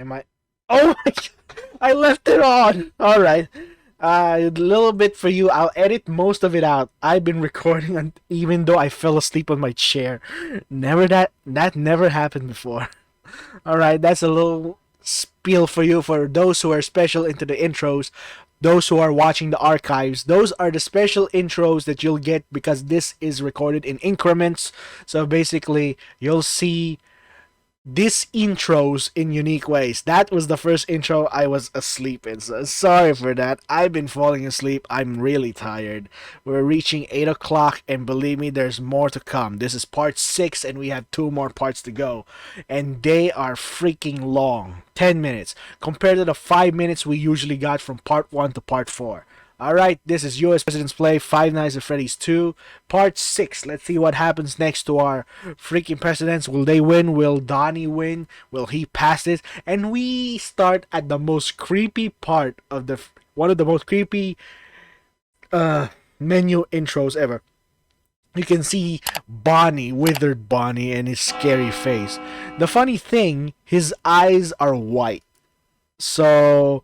Am I? Oh my God. I left it on. All right. A little bit for you. I'll edit most of it out. I've been recording even though I fell asleep on my chair. That never happened before. All right, that's a little spiel for you for those who are special into the intros. Those who are watching the archives, those are the special intros that you'll get because this is recorded in increments. So basically, you'll see these intros in unique ways. That was the first intro I was asleep in. So sorry for that. I've been falling asleep. I'm really tired. We're reaching 8 o'clock, and believe me, there's more to come. This is part 6, and we have 2 more parts to go. And they are freaking long. 10 minutes. Compared to the 5 minutes we usually got from part 1 to part 4. Alright, this is US President's Play, Five Nights at Freddy's 2, Part 6. Let's see what happens next to our freaking presidents. Will they win? Will Donnie win? Will he pass this? And we start at the most creepy part of one of the most creepy menu intros ever. You can see Bonnie, withered Bonnie, and his scary face. The funny thing, his eyes are white. So,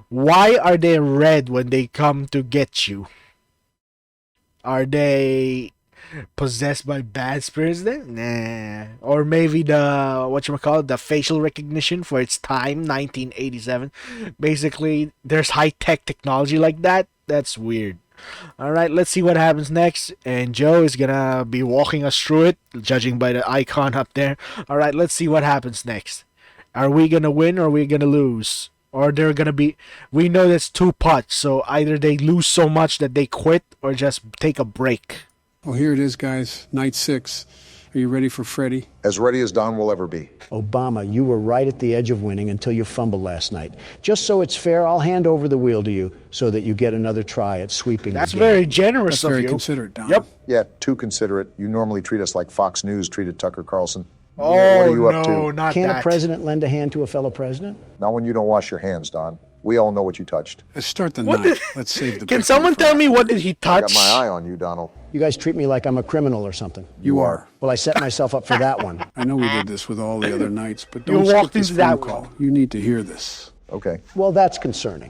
why are they red when they come to get you? Are they possessed by bad spirits then? Nah. Or maybe the facial recognition for its time, 1987. Basically, there's high-tech technology like that. That's weird. Alright, let's see what happens next. And Joe is gonna be walking us through it, judging by the icon up there. Alright, let's see what happens next. Are we gonna win or are we gonna lose? Or they're gonna be... We know there's 2 pots, so either they lose so much that they quit or just take a break. Well, here it is, guys. Night 6. Are you ready for Freddy? As ready as Don will ever be. Obama, you were right at the edge of winning until you fumbled last night. Just so it's fair, I'll hand over the wheel to you so that you get another try at sweeping That's the game. very generous That's of very you. considerate, Don. Yep. Yeah, too considerate. You normally treat us like Fox News treated Tucker Carlson. Oh, what are you up no, to? not Can't that. a president lend a hand to a fellow president? Not when you don't wash your hands, Don. We all know what you touched. Let's start the What night. did- Let's save the Can victory someone for tell me after. what did he I touch? got my eye on you, Donald. You guys treat me like I'm a criminal or something. You are. Well, I set myself up for that one. I know we did this with all the other nights, but You don't skip walked this into that phone call. one. You need to hear this. Okay. Well, that's concerning.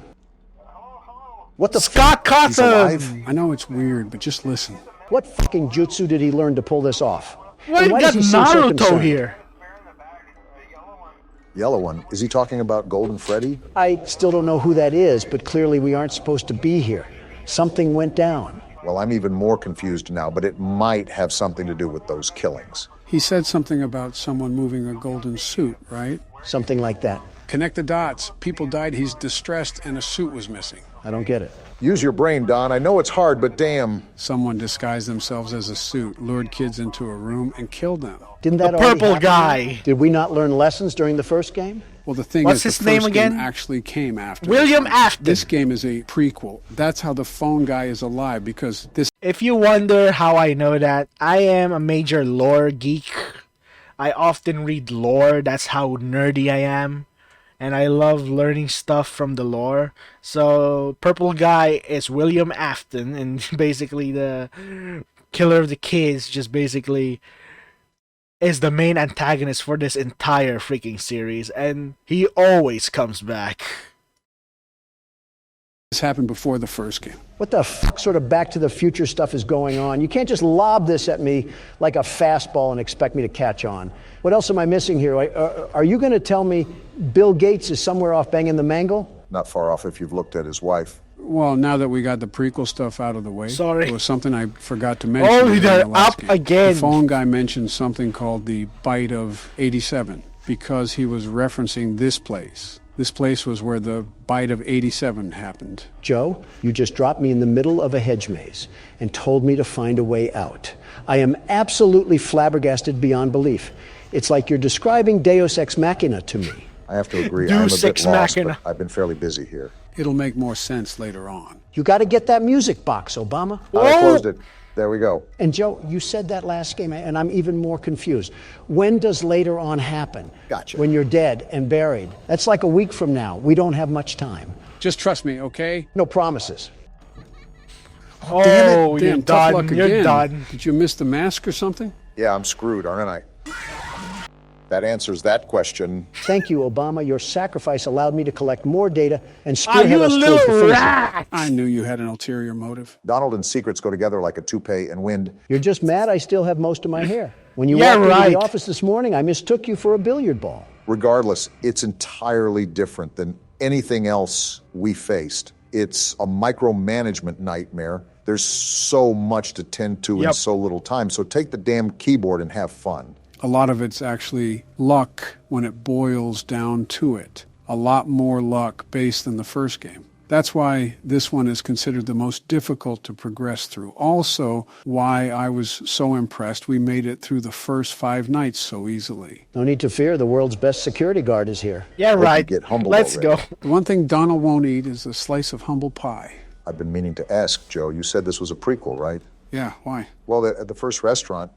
What the Scott He's alive? Cawthon! I know it's weird, but just listen. What fucking jutsu did he learn to pull this off? Why And you got does he seem so Naruto concerned? here? Yellow one. Is he talking about Golden Freddy? I still don't know who that is, but clearly we aren't supposed to be here. Something went down. Well, I'm even more confused now, but it might have something to do with those killings. He said something about someone moving a golden suit, right? Something like that. Connect the dots. People died, he's distressed, and a suit was missing. I don't get it. Use your brain, Don. I know it's hard, but damn. Someone disguised themselves as a suit, lured kids into a room, and killed them. Didn't The that already purple happen? guy. Did we not learn lessons during the first game? Well, the thing What's is, his the name first again? game actually came after William this one. Afton. This game is a prequel. That's how the phone guy is alive, because this If you wonder how I know that, I am a major lore geek. I often read lore. That's how nerdy I am. And I love learning stuff from the lore. So, purple guy is William Afton, and basically the killer of the kids just basically is the main antagonist for this entire freaking series, and he always comes back. happened before the first game. What the fuck sort of Back to the Future stuff is going on? You can't just lob this at me like a fastball and expect me to catch on. What else am I missing here? Are you going to tell me Bill Gates is somewhere off banging the mangle? Not far off if you've looked at his wife. Well, now that we got the prequel stuff out of the way, Sorry. there was something I forgot to mention. Oh, in they're the last up game. again. The phone guy mentioned something called the Bite of 87 because he was referencing this place. This place was where the Bite of 87 happened. Joe, you just dropped me in the middle of a hedge maze and told me to find a way out. I am absolutely flabbergasted beyond belief. It's like you're describing Deus Ex Machina to me. I have to agree, Deus I'm a bit Ex lost, Machina. but I've been fairly busy here. It'll make more sense later on. You got to get that music box, Obama. I closed it. There we go. And Joe, you said that last game, and I'm even more confused. When does later on happen? Gotcha. When you're dead and buried. That's like a week from now. We don't have much time. Just trust me, okay? No promises. Oh, you're Damn, tough done. luck You're again. done. Did you miss the mask or something? Yeah, I'm screwed, aren't I? That answers that question. Thank you, Obama. Your sacrifice allowed me to collect more data and Are spearhead you a us towards little the finish line. rat? I knew you had an ulterior motive. Donald and secrets go together like a toupee and wind. You're just mad I still have most of my hair. When you Yeah, walked into right. the office this morning, I mistook you for a billiard ball. Regardless, it's entirely different than anything else we faced. It's a micromanagement nightmare. There's so much to tend to in Yep. so little time. So take the damn keyboard and have fun. A lot of it's actually luck when it boils down to it. A lot more luck based than the first game. That's why this one is considered the most difficult to progress through. Also, why I was so impressed we made it through the first 5 nights so easily. No need to fear, the world's best security guard is here. Yeah, you right. get humbled Let's already. go. The one thing Donald won't eat is a slice of humble pie. I've been meaning to ask, Joe. You said this was a prequel, right? Yeah, why? Well, at the first restaurant,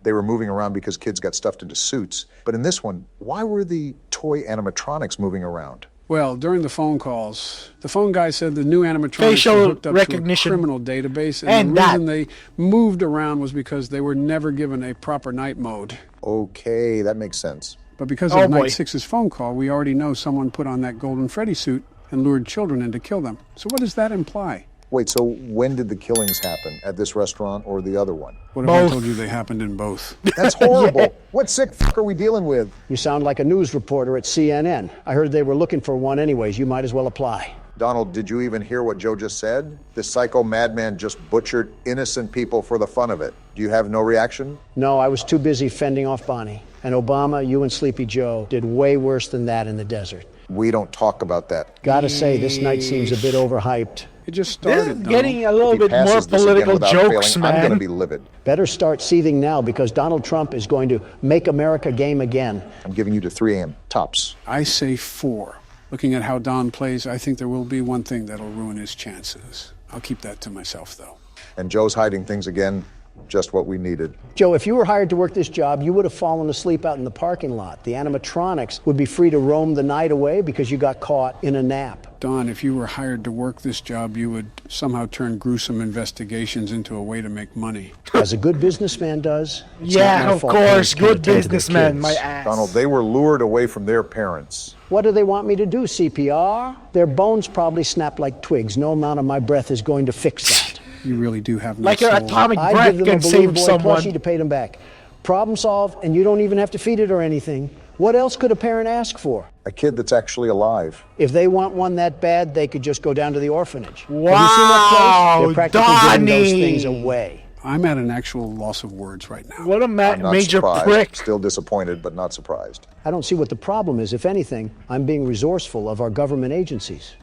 they were moving around because kids got stuffed into suits. But in this one, why were the toy animatronics moving around? Well, during the phone calls, the phone guy said the new animatronics Facial were hooked up recognition. to a criminal database, and And the that. reason they moved around was because they were never given a proper night mode. Okay, that makes sense. But because Oh, of boy. Night 6's phone call, we already know someone put on that golden Freddy suit and lured children in to kill them. So what does that imply? Wait, so when did the killings happen? At this restaurant or the other one? What if I Both. told you they happened in both? That's horrible. What sick fuck are we dealing with? You sound like a news reporter at CNN. I heard they were looking for one anyways. You might as well apply. Donald, did you even hear what Joe just said? This psycho madman just butchered innocent people for the fun of it. Do you have no reaction? No, I was too busy fending off Bonnie. And Obama, you and Sleepy Joe did way worse than that in the desert. We don't talk about that. Gotta say, this night seems a bit overhyped. It just This started, is Donald. getting a little If he bit more passes this again political without jokes, failing, I'm going to man. be livid. Better start seething now because Donald Trump is going to make America game again. I'm giving you to 3 a.m. tops. I say 4. Looking at how Don plays, I think there will be one thing that'll ruin his chances. I'll keep that to myself, though. And Joe's hiding things again, just what we needed. Joe, if you were hired to work this job, you would have fallen asleep out in the parking lot. The animatronics would be free to roam the night away because you got caught in a nap. Don, if you were hired to work this job, you would somehow turn gruesome investigations into a way to make money. As a good businessman does. It's not Yeah, my of fault course. parents can't Good attend to their businessman, my kids. ass. Donald, they were lured away from their parents. What do they want me to do, CPR? Their bones probably snap like twigs. No amount of my breath is going to fix that. You really do have no Like your soul. atomic I'd breath give them can a balloon save boy someone. plushie to pay them back. Problem solved, and you don't even have to feed it or anything. What else could a parent ask for? A kid that's actually alive. If they want one that bad, they could just go down to the orphanage. Have you seen Wow, that place? They're practically giving those Donnie. things away. I'm at an actual loss of words right now. What a I'm not major surprised. prick. Still disappointed, but not surprised. I don't see what the problem is. If anything, I'm being resourceful of our government agencies.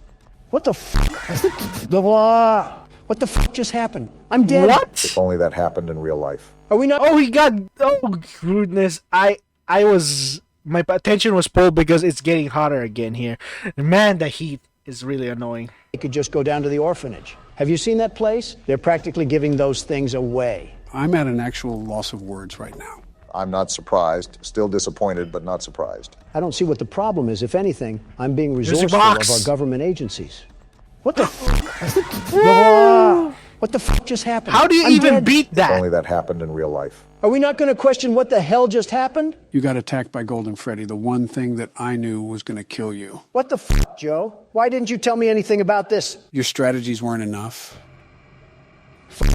What the What the just happened? I'm dead. What? If only that happened in real life. Are we not? Oh, he got. Oh, goodness. I was. My attention was pulled because it's getting hotter again here. Man, the heat is really annoying. They could just go down to the orphanage. Have you seen that place? They're practically giving those things away. I'm at an actual loss of words right now. I'm not surprised. Still disappointed, but not surprised. I don't see what the problem is. If anything, I'm being your resourceful box. of our government agencies. What the What the just happened? How do you I'm even dead. beat If that? only that happened in real life. Are we not going to question what the hell just happened? You got attacked by Golden Freddy, the one thing that I knew was going to kill you. What the Joe? Why didn't you tell me anything about this? Your strategies weren't enough.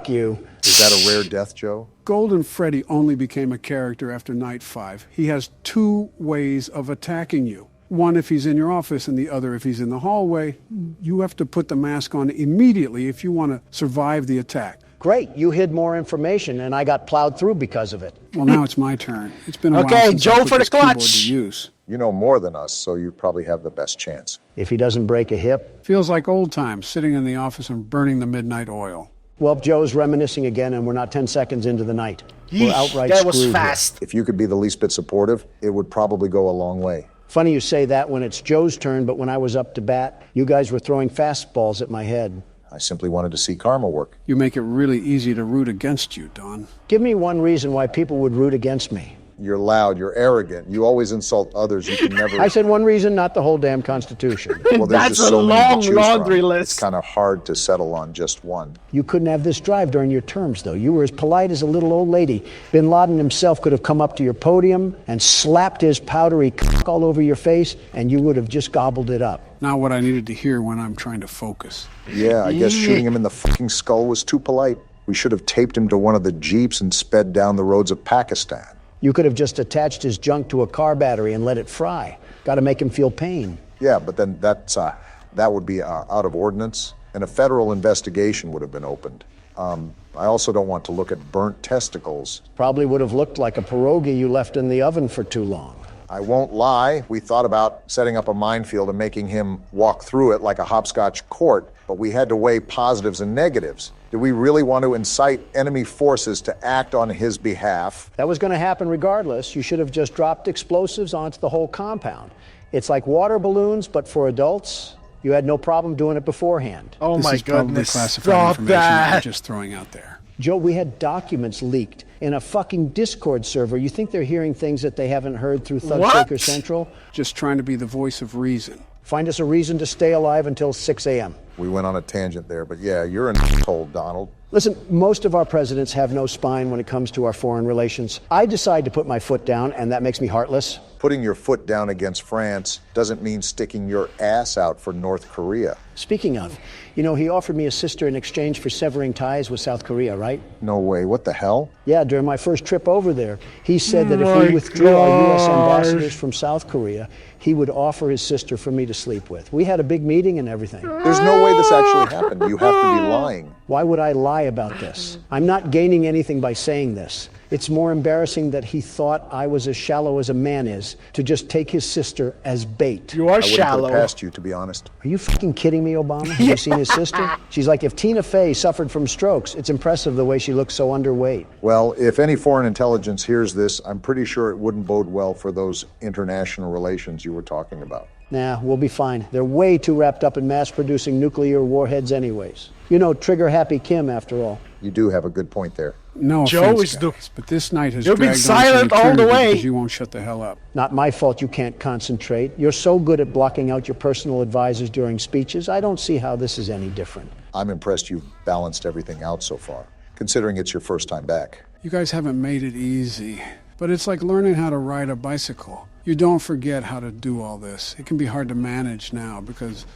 You. Is that a rare death, Joe? Golden Freddy only became a character after Night 5. He has 2 ways of attacking you. One if he's in your office and the other if he's in the hallway. You have to put the mask on immediately if you want to survive the attack. Great, you hid more information and I got plowed through because of it. Well, now it's my turn. It's been a while Okay, since Joe I put for the this keyboard clutch. to use. You know more than us, so you probably have the best chance. If he doesn't break a hip. Feels like old times, sitting in the office and burning the midnight oil. Well, Joe's reminiscing again and we're not 10 seconds into the night. We're Yeesh, outright that was screwed here. fast. If you could be the least bit supportive, it would probably go a long way. Funny you say that when it's Joe's turn, but when I was up to bat, you guys were throwing fastballs at my head. I simply wanted to see karma work. You make it really easy to root against you, Don. Give me one reason why people would root against me. You're loud, you're arrogant, you always insult others, you can never... I said one reason, not the whole damn Constitution. Well, there's That's just a so many to long choose laundry from. list. It's kind of hard to settle on just one. You couldn't have this drive during your terms, though. You were as polite as a little old lady. Bin Laden himself could have come up to your podium and slapped his powdery cock all over your face, and you would have just gobbled it up. Not what I needed to hear when I'm trying to focus. Yeah, I guess shooting him in the fucking skull was too polite. We should have taped him to one of the jeeps and sped down the roads of Pakistan. You could have just attached his junk to a car battery and let it fry. Got to make him feel pain. Yeah, but then that would be out of ordinance, and a federal investigation would have been opened. I also don't want to look at burnt testicles. Probably would have looked like a pierogi you left in the oven for too long. I won't lie, we thought about setting up a minefield and making him walk through it like a hopscotch court, but we had to weigh positives and negatives. Did we really want to incite enemy forces to act on his behalf? That was going to happen regardless. You should have just dropped explosives onto the whole compound. It's like water balloons, but for adults. You had no problem doing it beforehand. Oh This my is probably goodness. classified Stop information that I'm that. just throwing out there. Joe, we had documents leaked in a fucking Discord server. You think they're hearing things that they haven't heard through Thug What? Shaker Central? Just trying to be the voice of reason. Find us a reason to stay alive until 6 a.m. We went on a tangent there, but yeah, you're an asshole, Donald. Listen, most of our presidents have no spine when it comes to our foreign relations. I decide to put my foot down, and that makes me heartless. Putting your foot down against France doesn't mean sticking your ass out for North Korea. Speaking of, you know, he offered me a sister in exchange for severing ties with South Korea, right? No way, what the hell? Yeah, during my first trip over there, he said that if My we withdrew our U.S. gosh. ambassadors from South Korea, he would offer his sister for me to sleep with. We had a big meeting and everything. There's no way this actually happened. You have to be lying. Why would I lie about this? I'm not gaining anything by saying this. It's more embarrassing that he thought I was as shallow as a man is to just take his sister as bait. You are I wouldn't put shallow. it past you, to be honest. Are you fucking kidding me, Obama? Have you seen his sister? She's like if Tina Fey suffered from strokes. It's impressive the way she looks so underweight. Well, if any foreign intelligence hears this, I'm pretty sure it wouldn't bode well for those international relations you were talking about. Nah, we'll be fine. They're way too wrapped up in mass-producing nuclear warheads anyways. You know, trigger-happy Kim, after all. You do have a good point there. No Joe offense, is the- guys, but this night has You've been dragged silent on for all the eternity way. because you won't shut the hell up. Not my fault you can't concentrate. You're so good at blocking out your personal advisors during speeches. I don't see how this is any different. I'm impressed you've balanced everything out so far, considering it's your first time back. You guys haven't made it easy, but it's like learning how to ride a bicycle. You don't forget how to do all this. It can be hard to manage now because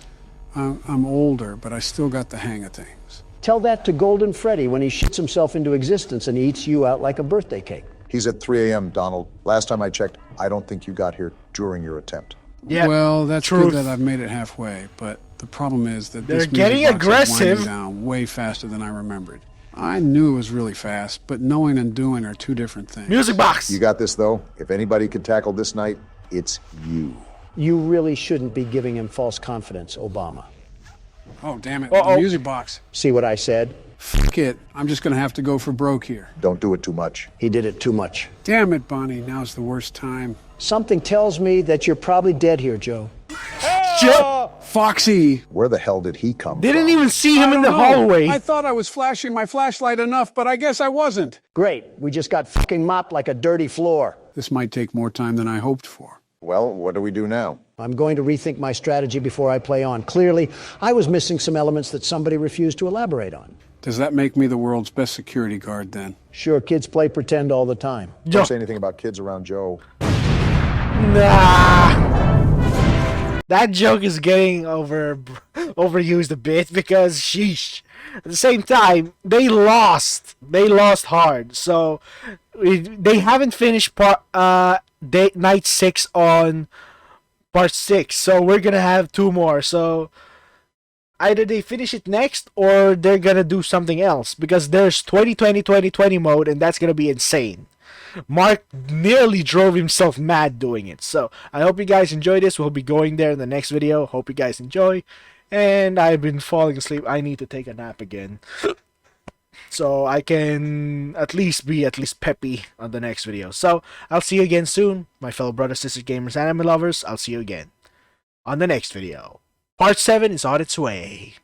I'm older, but I still got the hang of things. Tell that to Golden Freddy when he shits himself into existence and eats you out like a birthday cake. He's at 3 a.m., Donald. Last time I checked, I don't think you got here during your attempt. Yeah. Well, that's truth. good that I've made it halfway, but the problem is that They're this getting music box is aggressive. winding down way faster than I remembered. I knew it was really fast, but knowing and doing are two different things. Music box. You got this, though. If anybody could tackle this night, it's you. You really shouldn't be giving him false confidence, Obama. Oh, damn it. Uh-oh. The music box. See what I said? Fuck it. I'm just going to have to go for broke here. Don't do it too much. He did it too much. Damn it, Bonnie. Now's the worst time. Something tells me that you're probably dead here, Joe. Joe Foxy. Where the hell did he come didn't from? even see him in the I don't know. hallway. I thought I was flashing my flashlight enough, but I guess I wasn't. Great. We just got fucking mopped like a dirty floor. This might take more time than I hoped for. Well, what do we do now? I'm going to rethink my strategy before I play on. Clearly, I was missing some elements that somebody refused to elaborate on. Does that make me the world's best security guard then? Sure, kids play pretend all the time. Don't say anything about kids around Joe. Nah. That joke is getting overused a bit because sheesh. At the same time, they lost. They lost hard. So they haven't finished night 6 on part 6. So we're gonna have 2 more. So either they finish it next or they're gonna do something else because there's 2020 mode and that's gonna be insane. Mark nearly drove himself mad doing it. So I hope you guys enjoy this. We'll be going there in the next video. Hope you guys enjoy. And I've been falling asleep. I need to take a nap again. So I can at least be peppy on the next video. So I'll see you again soon. My fellow brothers, sisters, gamers, anime lovers. I'll see you again on the next video. Part 7 is on its way.